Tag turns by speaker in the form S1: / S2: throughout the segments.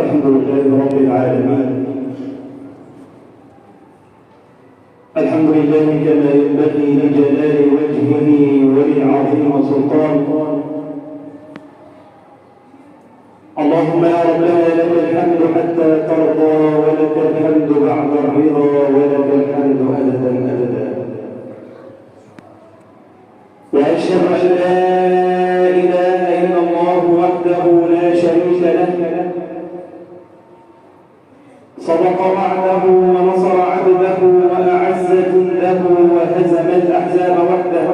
S1: الحمد لله رب العالمين. الحمد لله كما ينبغي لجلال وجهه ولعظيم سلطانه. اللهم يا ربنا لك الحمد حتى ترضى، ولك الحمد بعد الرضا، ولك الحمد أبدا أبدا. وأشهد أن لا إله إلا الله وحده لا شريك له، صدق وعده ونصر عبده وأعز جنده وهزم الأحزاب وحده.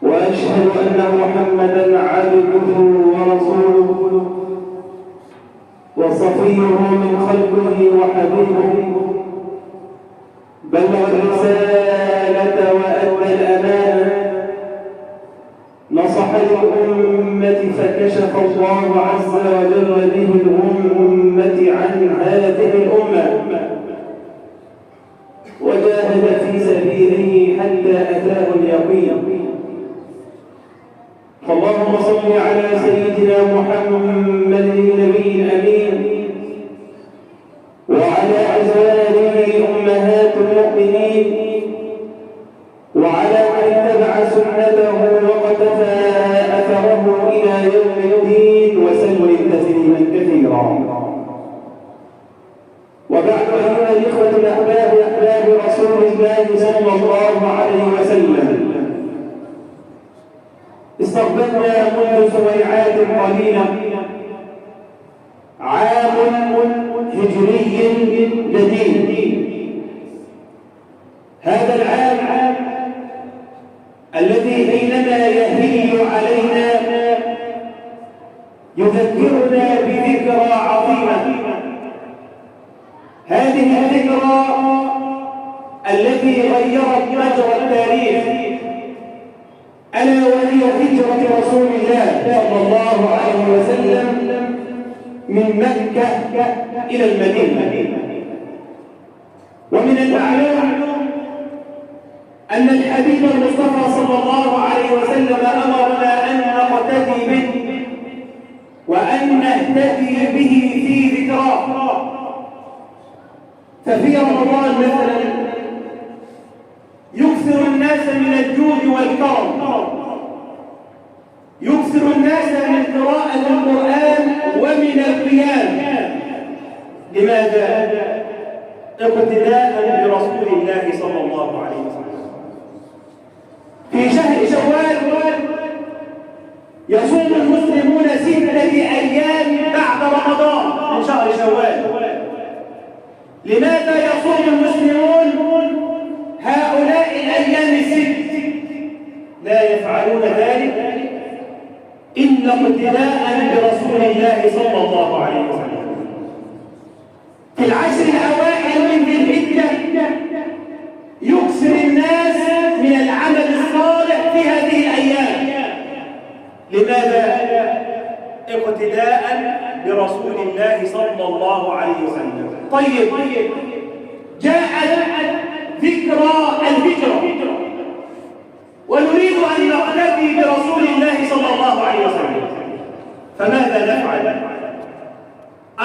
S1: وأشهد أن محمدًا عبده ورسوله وصفيه من خلقه وحبيبه، بلغ الرسالة وأدى الأمانة، نصح الأمة فكشف الله عز وجل به الأمة عن هذه الأمة، وجاهد في سبيله حتى أتاه اليقين. فاللهم صل على سيدنا محمد النبي الأمين وعلى أزواجه أمهات المؤمنين وعلى من اتبع سنته وقتفى أثره إلى يوم الدين وسلم تسليما كثيرا. وبعد أيها الإخوة الأحباب أحباب رسول الله صلى الله عليه وسلم، استقبلنا منذ سويعات قليلة عام هجري جديد. هذا العام الذي حينما يهيج علينا يذكرنا بذكرى عظيمة. هذه الذكرى التي غيرت مجرى التاريخ، ألا وهي هجرة رسول الله صلى الله عليه وسلم من مكة إلى المدينة. ومن المعلوم أن الحبيب المصطفى صلى الله عليه وسلم أمرنا أن نقتدي به وأن نهتدي به في ذكراه. ففي رمضان مثلا يكثر الناس من الجود والكرم، يكثر الناس من قراءة القرآن ومن القيام. لماذا؟ اقتداء برسول الله صلى الله عليه وسلم. في شهر شوال يصوم المسلمون 6 أيام بعد رمضان من شهر شوال. لماذا يصوم المسلمون هؤلاء الأيام ال6؟ لا يفعلون ذلك إلا اقتداء برسول الله صلى الله عليه وسلم. في العشر الأوائل من ذي الحجة يكثر الناس من العمل الصالح في هذه الأيام. لماذا؟ اقتداء برسول الله صلى الله عليه وسلم. طيب، جاءت ذكرى الهجرة ونريد أن نقتدي برسول الله صلى الله عليه وسلم، فماذا نفعل؟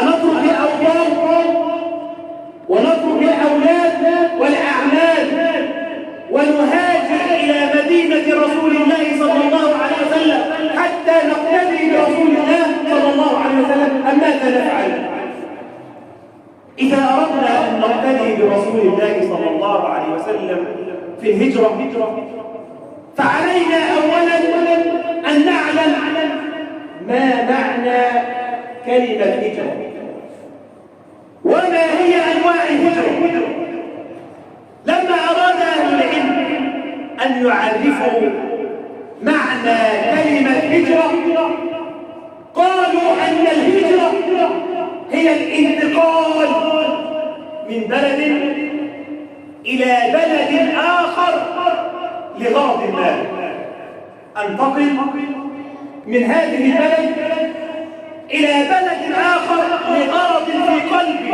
S1: أنترك الأوطان ونترك الأولاد والأعمال ونهاجر إلى مدينة رسول الله صلى الله عليه وسلم حتى نقتدي برسول الله صلى الله عليه وسلم، أم ماذا نفعل؟ إذا أردنا أن نقتدي برسول الله صلى الله عليه وسلم في الهجرة فعلينا أولا أن نعلم ما معنى كلمة هجرة وما هي أنواع الهجرة. لما أراد أهل العلم أن يعرفوا معنى كلمة هجرة قالوا أن الهجرة هي الانتقال من بلد إلى بلد آخر لغرض ما. أنتقل من هذه البلد إلى بلد آخر لغرض في قلبي.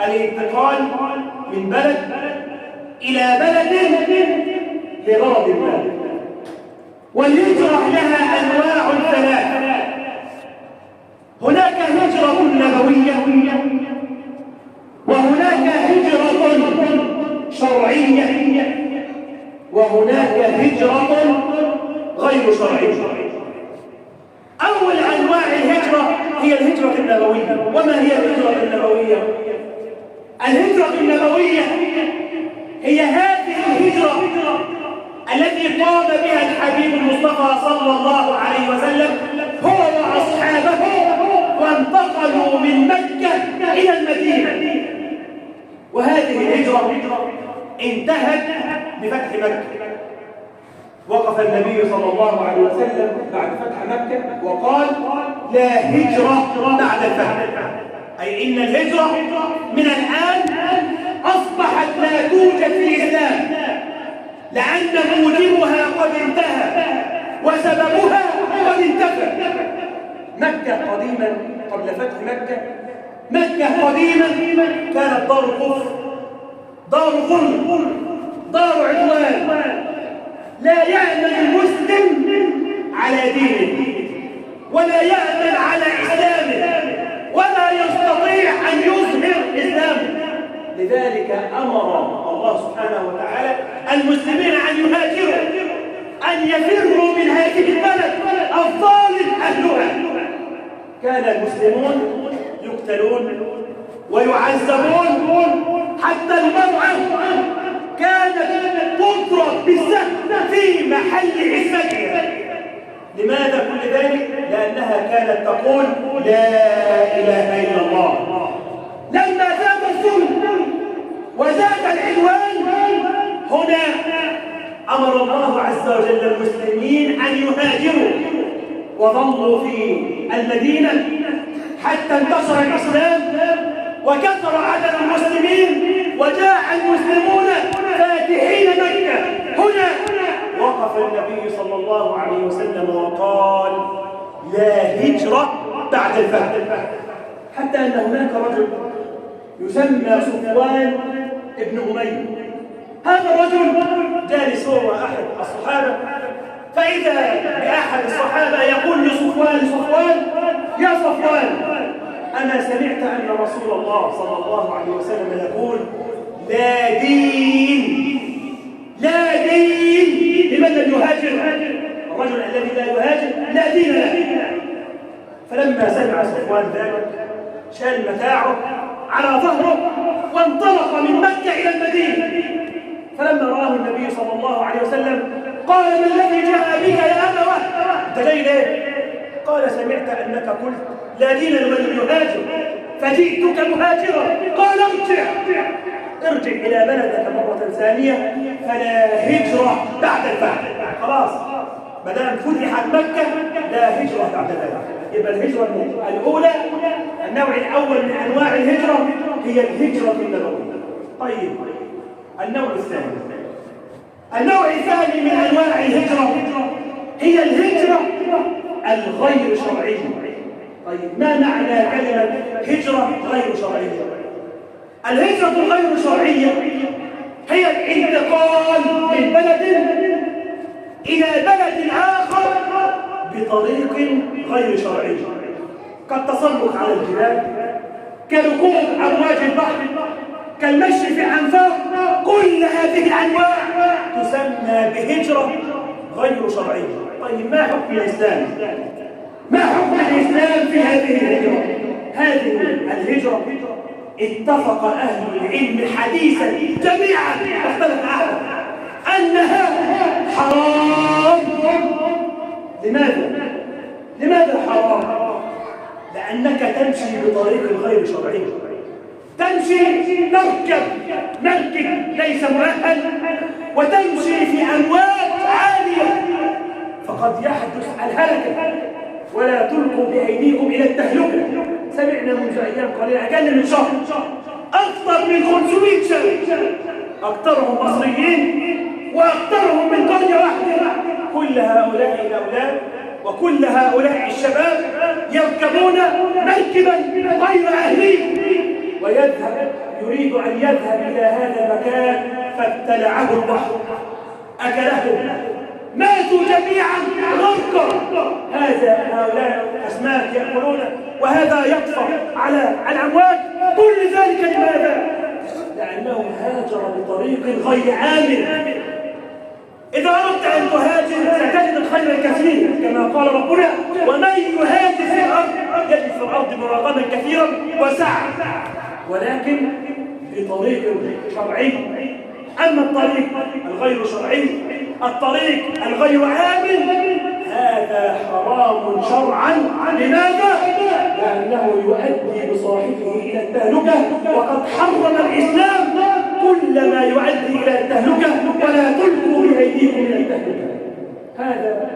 S1: الانتقال من بلد إلى بلد لغرض ما. والهجرة لها أنواع 3. هناك هجرة نبوية وهناك هجرة شرعية وهناك هجرة غير شرعية. أول أنواع الهجرة هي الهجرة النبوية. وما هي الهجرة النبوية؟ الهجرة النبوية هي هذه الهجرة التي قام بها الحبيب المصطفى صلى الله عليه وسلم هو وأصحابه، وانتقلوا من مكة إلى المدينة. وهذه الهجرة انتهت بفتح مكة. وقف النبي صلى الله عليه وسلم بعد فتح مكة وقال: لا هجرة بعد الفتح، أي إن الهجرة من الآن أصبحت لا توجد في الإسلام، لأن موجبها قد انتهى وسببها قد انتفى. مكة قديما قبل فتح مكة قديما كانت دار كفر، دار ظلم، دار عدوان. لا يأمن المسلم على دينه ولا يأمن على إسلامه ولا يستطيع أن يظهر إسلامه. لذلك أمر الله سبحانه وتعالى المسلمين أن يهاجروا، أن يفروا من هذه البلد الظالم أهلها. كان المسلمون يقتلون ويعذبون، حتى المرأة كانت تضرب بالسهم في محل عصمتها. لماذا كل ذلك؟ لأنها كانت تقول: لا إله إلا الله. لما زاد الظلم وزاد العدوان هنا أمر الله عز وجل المسلمين أن يهاجروا، وظلوا في المدينة حتى انتشر الإسلام وكثر عدد المسلمين، وجاء المسلمون فاتحين مكة. هنا وقف النبي صلى الله عليه وسلم وقال: لا هجرة بعد الفتح. حتى أن هناك رجل يسمى صفوان ابن أمية. هذا الرجل جالس هو أحد الصحابة، فإذا بأحد الصحابة يقول لصفوان: يا صفوان، أنا سمعت أن رسول الله صلى الله عليه وسلم يقول: لا دين لمن لم يهاجر. الرجل الذي لا يهاجر لا دين له. فلما سمع صفوان ذلك شال متاعه على ظهره وانطلق من مكة إلى المدينة. فلما رآه النبي صلى الله عليه وسلم قال: ما الذي جاء بك يا أبا وهب؟ أنت جاي ليه؟ قال: سمعت أنك قلت لا دين لمن لم يهاجر فجئتك مهاجرا. قال: ارجع إلى بلدك مرة ثانية، فلا هجرة بعد الفتح. خلاص، ما دام فتحت مكة لا هجرة بعد الفتح. يبقى الهجرة الأولى، النوع الأول من أنواع الهجرة هي الهجرة النبوية. طيب، النوع الثاني من أنواع الهجرة هي الهجرة الغير شرعية. طيب، ما معنى كلمة هجرة غير شرعية؟ الهجرة الغير شرعية هي الانتقال من بلد إلى بلد آخر بطريق غير شرعي، كالتسلق على الجبال، كركوب أمواج البحر، كالمشي في الأنفاق. كل هذه الأنواع تسمى بهجرة غير شرعية. طيب، ما حكم الإسلام؟ ما حكم الإسلام في هذه الهجرة؟ هذه الهجرة اتفق أهل العلم حديثا جميعا، اختلف أحد، أنها حرام. لماذا حرام؟ لأنك تمشي بطريق غير شرعي، تمشي مركب ليس مؤهل، وتمشي في أمواج عالية، فقد يحدث الهلكة. ولا تلقوا بأيديكم إلى التهلكة. سمعنا منذ أيام قليلة، أقل من شهر، أكثر من 500 شاب، أكثرهم مصريين وأكثرهم من قرية واحدة. كل هؤلاء الأولاد وكل هؤلاء الشباب يركبون مركبا غير أهلي، يريد أن يذهب إلى هذا المكان، فابتلعه البحر، أكله ماتوا جميعا غرقا. هؤلاء الأسماك يأكلون وهذا يطفى على الأمواج. كل ذلك لماذا؟ لأنه هاجر بطريق غير آمن. إذا أردت أن تهاجر ستجد الخير الكثير كما قال ربنا: ومن يهاجر في الأرض يجد في الأرض مراغما كثيرا وسعة، ولكن بطريق شرعي. أما الطريق الغير شرعي، الطريق الغير آمن، هذا حرام شرعا. لماذا؟ لأنه يؤدي بصاحبه إلى التهلكة، وقد حرم الإسلام كل ما يؤدي إلى التهلكة، ولا تلقوا بأيديكم إلى التهلكة. هذا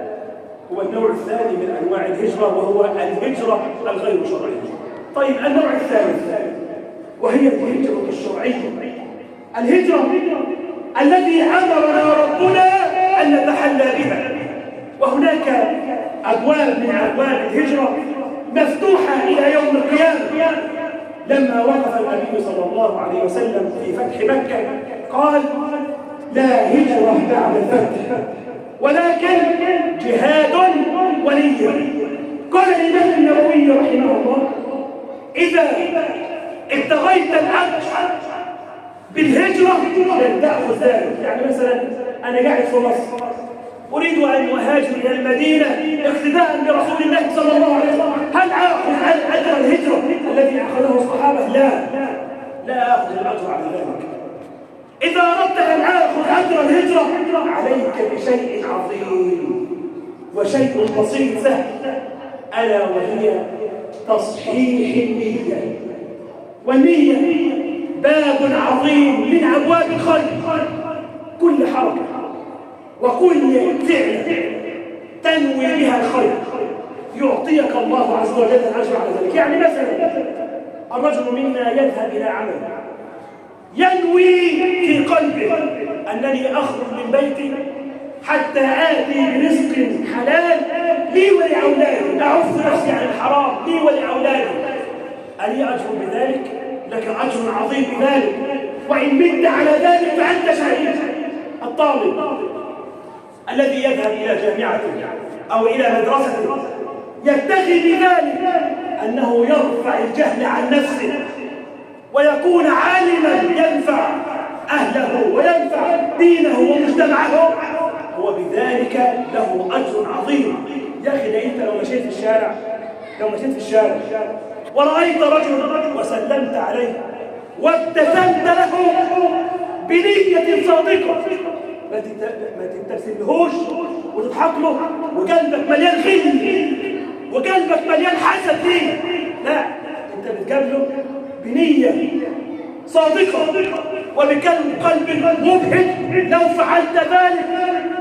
S1: هو النوع الثاني من أنواع الهجرة، وهو الهجرة الغير شرعية. طيب، النوع الثالث وهي الهجرة الشرعية، الهجرة الذي أمرنا ربنا أن نتحلى بها. وهناك أبواب من أبواب الهجرة مفتوحة إلى يوم القيامة. لما وقف النبي صلى الله عليه وسلم في فتح مكة قال: لا هجرة بعد الفتح ولكن جهاد ونية. قال الإمام النووي رحمه الله: إذا ابتغيت الأجر بالهجرة لن تأخذ ذلك. يعني مثلا أنا قاعد في مصر أريد أن أهاجر إلى المدينة اقتداء برسول الله صلى الله عليه وسلم، هل آخذ أجر الهجرة الذي أخذه الصحابة؟ لا آخذ الأجر على ذلك. إذا أردت أن آخذ أجر الهجرة عليك بشيء عظيم وشيء بسيط سهل، ألا وهي تصحيح النية. والنية باب عظيم من أبواب الخير. كل حركة وكل فعل تنوي بها الخير يعطيك الله عز وجل الأجر على ذلك. يعني مثلا الرجل منا يذهب إلى عمل ينوي في قلبه أنني أخرج من بيتي حتى آتي برزق حلال لي ولأولادي، أعف نفسي عن الحرام لي ولأولادي. ألي أجر بذلك؟ لك أجر عظيم بذلك، وإن مت على ذلك فأنت شهيد. الطالب الذي يذهب إلى جامعته أو إلى مدرسته يبتغي بذلك أنه يرفع الجهل عن نفسه ويكون عالما ينفع أهله وينفع دينه ومجتمعه، هو بذلك له أجر عظيم. يا أخي، أنت لو مشيت في الشارع ورأيت رجل وسلمت عليه وابتسمت له بنية صادقة، ما تبتسملهوش وتضحك له وقلبك مليان غل وقلبك مليان حسد ليه، لا، انت بتقابله بنية صادقة وبقلب مبهج. لو فعلت ذلك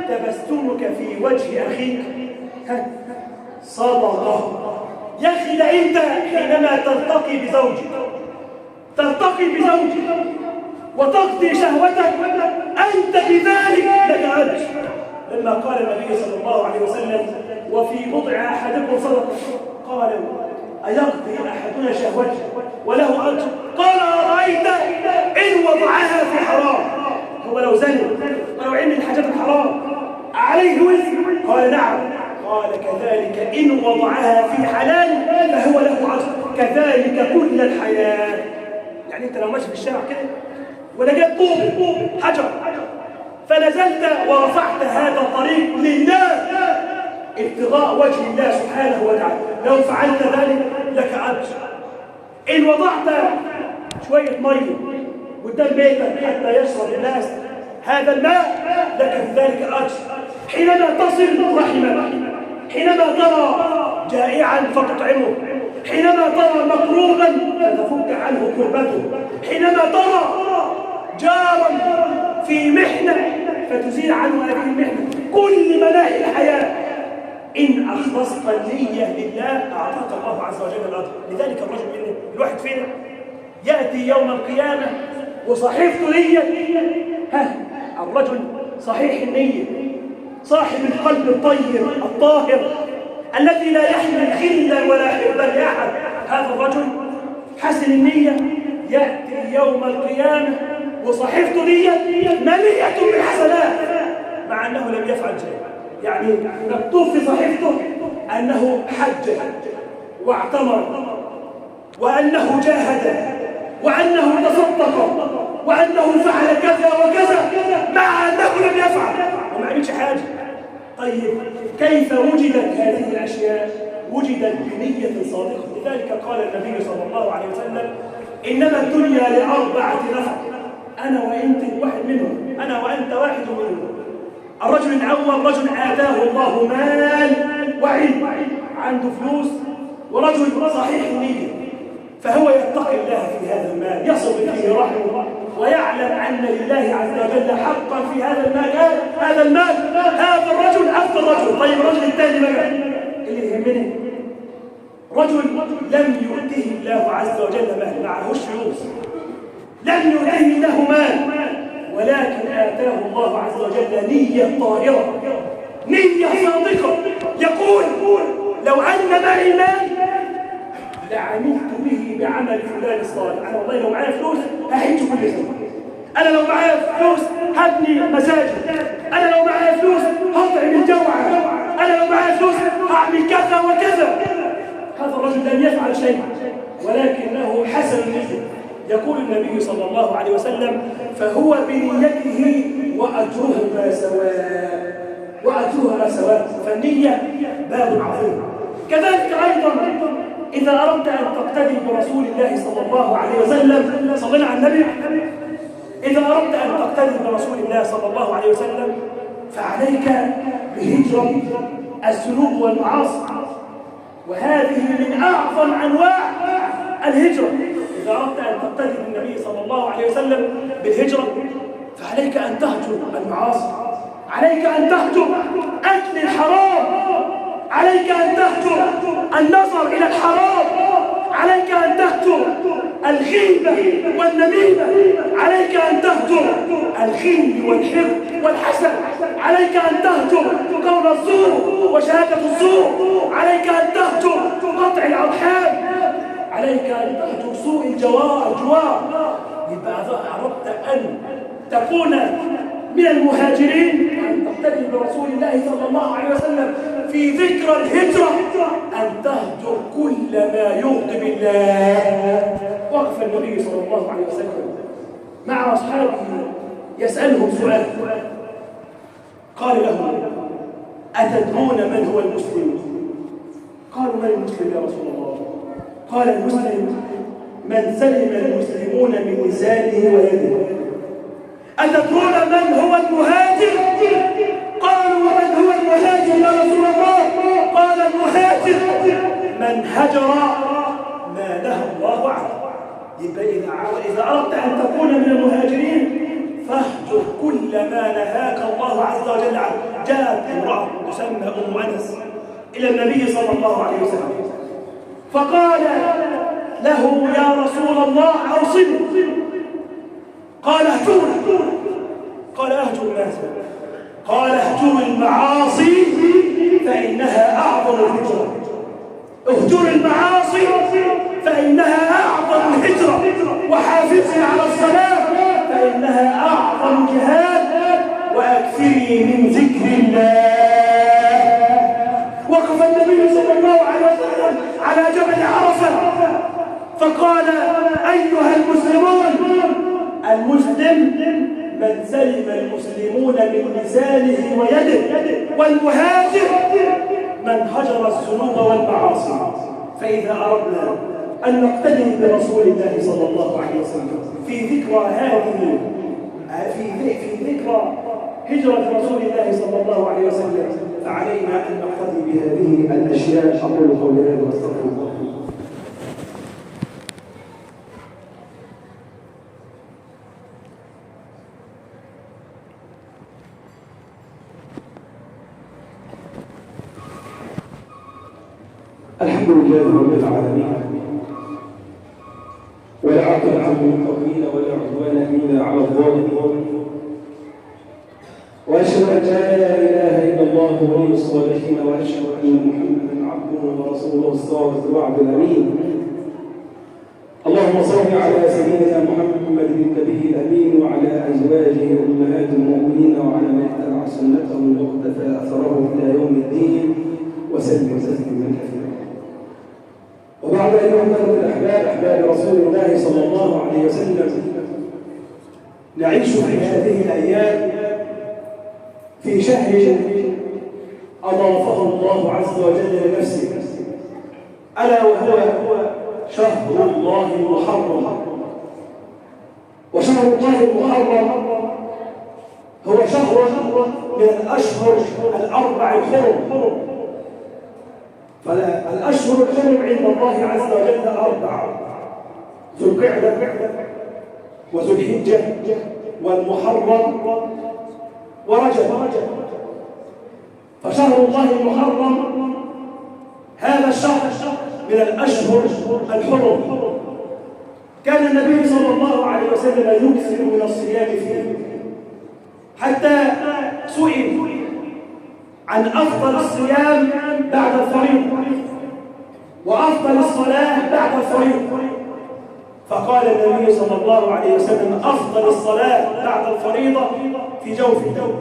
S1: تبسمك في وجه أخيك صدقة. يا أخي، ده أنت حينما ترتقي بزوجك وتقضي شهوتك أنت بذلك لك أجر. لما قال النبي صلى الله عليه وسلم: وفي بضع أحدكم صدقة، قالوا: أيقضي أحدنا شهوته وله أجر؟ قال: أرأيت إن وضعها في حرام؟ هو لو زنى ولو عمل الحاجات الحرام عليه وزر؟ قال: نعم. قال: كذلك إن وضعها في حلال فهو له أجر، كذلك كل الحياة. يعني أنت لو ماشي في الشارع كده ولقيت طوب حجر فنزلت ورفعت هذا الطريق لله ابتغاء وجه الله سبحانه وتعالى، لو فعلت ذلك لك أجر. إن وضعت شوية مية قدام بيتك حتى يشرب الناس هذا الماء لك في ذلك أجر. حينما تصل رحمك، حينما ترى جائعا فتطعمه، حينما ترى مكروبا فتفك عنه كربته، حينما ترى جارا في محنة فتزيل عنه هذه المحنة. كل مناحي الحياة إن أخلصت النية لله أعطاك الله عز وجل الأجر. لذلك الواحد فينا يأتي يوم القيامة وصحيفته نية، الرجل صحيح النية صاحب القلب الطيب الطاهر الذي لا يحمل غلا ولا حقدا لأحد، هذا الرجل حسن النية يأتي يوم القيامة وصحيفته نية مليئة بالحسنات مع أنه لم يفعل شيء. يعني مكتوب في صحيفته أنه حج واعتمر وأنه جاهد وأنه تصدق وأنه فعل كذا وكذا مع أنه لم يفعل وما عملش حاجة. طيب كيف وجدت هذه الأشياء؟ وجدت بنية صادقة. لذلك قال النبي صلى الله عليه وسلم إنما الدنيا لأربعة نفر، أنا وأنت واحد منهم، أنا وأنت واحد منهم. الرجل الأول رجل آتاه الله مال وعلم، عنده فلوس، ورجل صحيح النية فهو يتقي الله في هذا المال، يصل فيه رحمه ويعلم أن لله عز وجل حقا في هذا المال. هذا الرجل أفضل رجل. طيب الرجل الثاني بقى اللي يهمني رجل لم يؤته الله عز وجل مال، معهوش فلوس، لم يؤته الله مال، ولكن آتاه الله عز وجل نية طاهرة، نية صادقة، يقول لو أن معي مال لعملت به بعمل فلان الصالح. أنا والله لو معايا فلوس هحج كل سنة، أنا لو معايا فلوس هبني مساجد، أنا لو معايا فلوس هطعم الجوعى، أنا لو معايا فلوس هعمل كذا وكذا. هذا الرجل لم يفعل شيء ولكنه حسن النية. يقول النبي صلى الله عليه وسلم فهو بنيته وأجرهما سواء، وأجرهما سواء. فالنية باب عظيم. كذلك أيضا إذا أردت أن تقتدي برسول الله صلى الله عليه وسلم، صلينا على النبي، إذا أردت أن تقتدي برسول الله صلى الله عليه وسلم فعليك بهجرة الذنوب والمعاصي، وهذه من أعظم أنواع الهجرة. إذا أردت أن تقتدي بالنبي صلى الله عليه وسلم بالهجرة فعليك أن تهجر المعاصي، عليك أن تهجر أكل الحرام، عليك أن تهجر النظر إلى الحرام، عليك أن تهجر الغيبة والنميمة، عليك أن تهجر الخل والحقد والحسد، عليك أن تهجر قول الزور وشهادة الزور، عليك أن تهجر قطع الأرحام، عليك أن تهجر سوء الجوار. يبقى إذا أردت أن تكون من المهاجرين أن تقتدي برسول الله صلى الله عليه وسلم في ذكرى الهجرة أن تهجر كل ما يغضب الله. وقف النبي صلى الله عليه وسلم مع أصحابه يسألهم سؤال، قال لهم أتدرون من هو المسلم؟ قالوا من المسلم يا رسول الله؟ قال المسلم من سلم المسلمون من لسانه ويده. أتدرون من هو المهاجر؟ قالوا ومن هو المهاجر يا رسول الله؟ قال المهاجر من هجر ما نهى الله عنه. يبقى إذا أردت أن تكون من المهاجرين فاهجر كل ما نهاك الله عز وجل عنه. جاءت امرأة تسمى أم أنس إلى النبي صلى الله عليه وسلم فقال له يا رسول الله أوصني. قال اهجر. قال اهجر ماذا؟ قال اهجر المعاصي فإنها أعظم الهجرة. اهجر المعاصي فإنها أعظم الهجرة، وحافظي على الصلاة فإنها أعظم جهاد، وأكثري من ذكر الله. وقف النبي صلى الله عليه وسلم على جبل عرفة فقال أيها المسلمون، المسلم من سلم المسلمون من لسانه ويده، والمهاجر من هجر الذنوب والمعاصي. فإذا أردنا أن نقتدي برسول الله صلى الله عليه وسلم في ذكرى هذه في ذكرى هجرة رسول الله صلى الله عليه وسلم فعلينا أن نقتدي بهذه الأشياء. أقول قولي هذا واستغفر الله. الحمد لله رب العالمين، والعاقبة للمتقين ولا عدوان إلا على الظالمين، وأشهد أن لا إله إلا الله ولي الصالحين، وأشهد أن محمدا عبده ورسوله الصادق الوعد الأمين. اللهم صل على سيدنا محمد النبي الأمين وعلى أزواجه أمهات المؤمنين وعلى من اتبع
S2: سنته واقتفى أثره إلى يوم الدين وسلم تسليما كثيرا. وبعد أيها الأحباب أحباب رسول الله صلى الله عليه وسلم، نعيش في هذه الأيام في شهر أضافه الله عز وجل لنفسه، ألا وهو شهر الله المحرم. وشهر الله المحرم هو شهر من الأشهر الأربع الحرم. فالأشهر الحرم عند الله عز وجل أربعة: ذو القعدة وذو الحجة والمحرم ورجب. فشهر الله المحرم هذا الشهر من الأشهر الحرم. كان النبي صلى الله عليه وسلم يكثر من الصيام فيه، حتى سئل عن أفضل الصيام بعد الفريضة وأفضل الصلاة بعد الفريضة، فقال النبي صلى الله عليه وسلم: أفضل الصلاة بعد الفريضة في جوف الليل،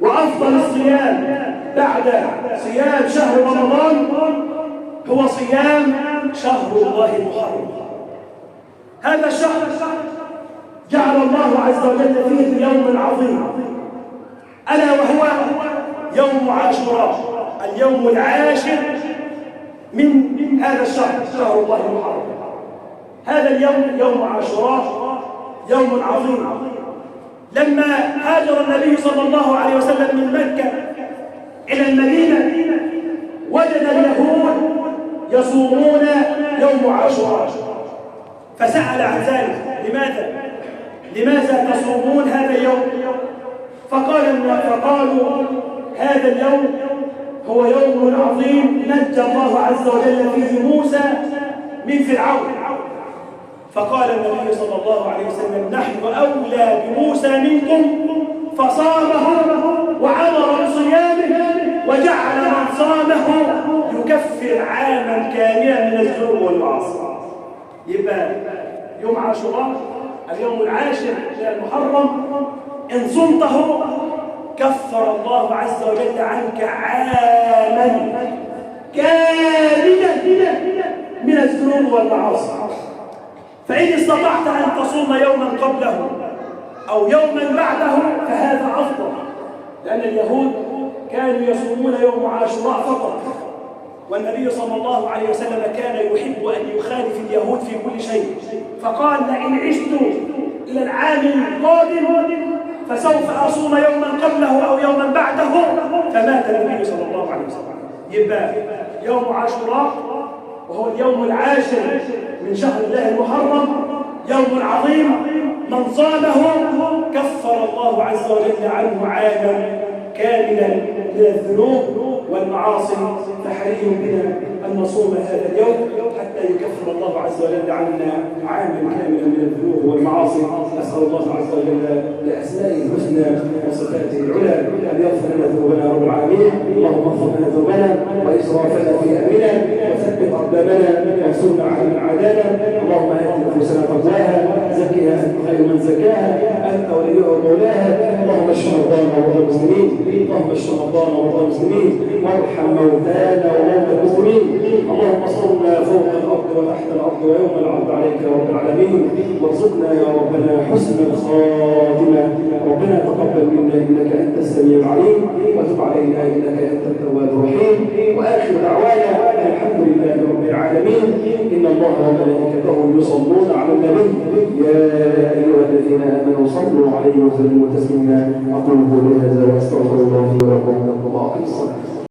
S2: وأفضل الصيام بعد صيام شهر رمضان هو صيام شهر الله المحرم. هذا الشهر جعل الله عز وجل فيه يوم عظيم، ألا وهو يوم عاشوراء، اليوم العاشر من هذا الشهر، شهر الله المحرم. هذا اليوم يوم عاشوراء يوم عظيم. لما هاجر النبي صلى الله عليه وسلم من مكة إلى المدينة وجد اليهود يصومون يوم عاشوراء، فسأل عن ذلك: لماذا تصومون هذا اليوم؟ فقالوا: هذا اليوم هو يوم عظيم نجى الله عز وجل فيه موسى من فرعون. فقال النبي صلى الله عليه وسلم: نحن أولى بموسى منكم، فصامه وعمر بصيامه وجعل من صامه يكفر عاما كاملا من الذنوب والمعاصي. يبقى يوم عاشوراء اليوم العاشر من المحرم، إن صمته كفر الله عز وجل عنك عاما كاملا من الذنوب والمعاصي. فإن استطعت أن تصوم يوما قبله أو يوما بعده فهذا أفضل، لأن اليهود كانوا يصومون يوم عاشوراء فقط، والنبي صلى الله عليه وسلم كان يحب أن يخالف اليهود في كل شيء، فقال: لئن عشت إلى العام القادم فسوف أصوم يوما قبله أو يوما بعده، فمات النبي صلى الله عليه وسلم. يبقى يوم عاشوراء وهو اليوم العاشر من شهر الله المحرم يوم عظيم، من صامه كفر الله عز وجل عنه عاما كاملا من الذنوب والمعاصي. فحري بنا أن نصوم هذا اليوم حتى يكفر الله عز وجل عنا عاما كاملا من الذنوب والمعاصي. أسأل الله عز وجل بأسمائه الحسنى وصفاته العلى أن يغفر لنا ذنوبنا رب العالمين. اللهم اغفر لنا ذنوبنا وإسرافنا في أمرنا وثبت أقدامنا وانصرنا على من عادانا. اللهم آت نفوسنا تقواها زكها أنت خير من زكاها أنت وليها ومولاها. اللهم اشف مرضانا ومرضى المسلمين، اللهم اشف مرضانا ومرضى المسلمين وارحم موتانا وموتى المسلمين. اللهم صلنا فوق الأرض وتحت الأرض ويوم العرض عليك يا رب العالمين. وارزقنا يا ربنا حسن الخاتمة. ربنا تقبل منا إنك أنت السميع العليم، وتب علينا إنك أنت التواب الرحيم. وآخر دعوانا الحمد لله رب العالمين. إن الله وملائكته يصلون على النبي يا أيها الذين آمنوا صلوا عليه وسلموا تسليما. أقول قولي هذا وأستغفر الله لي ولكم. الله أكبر.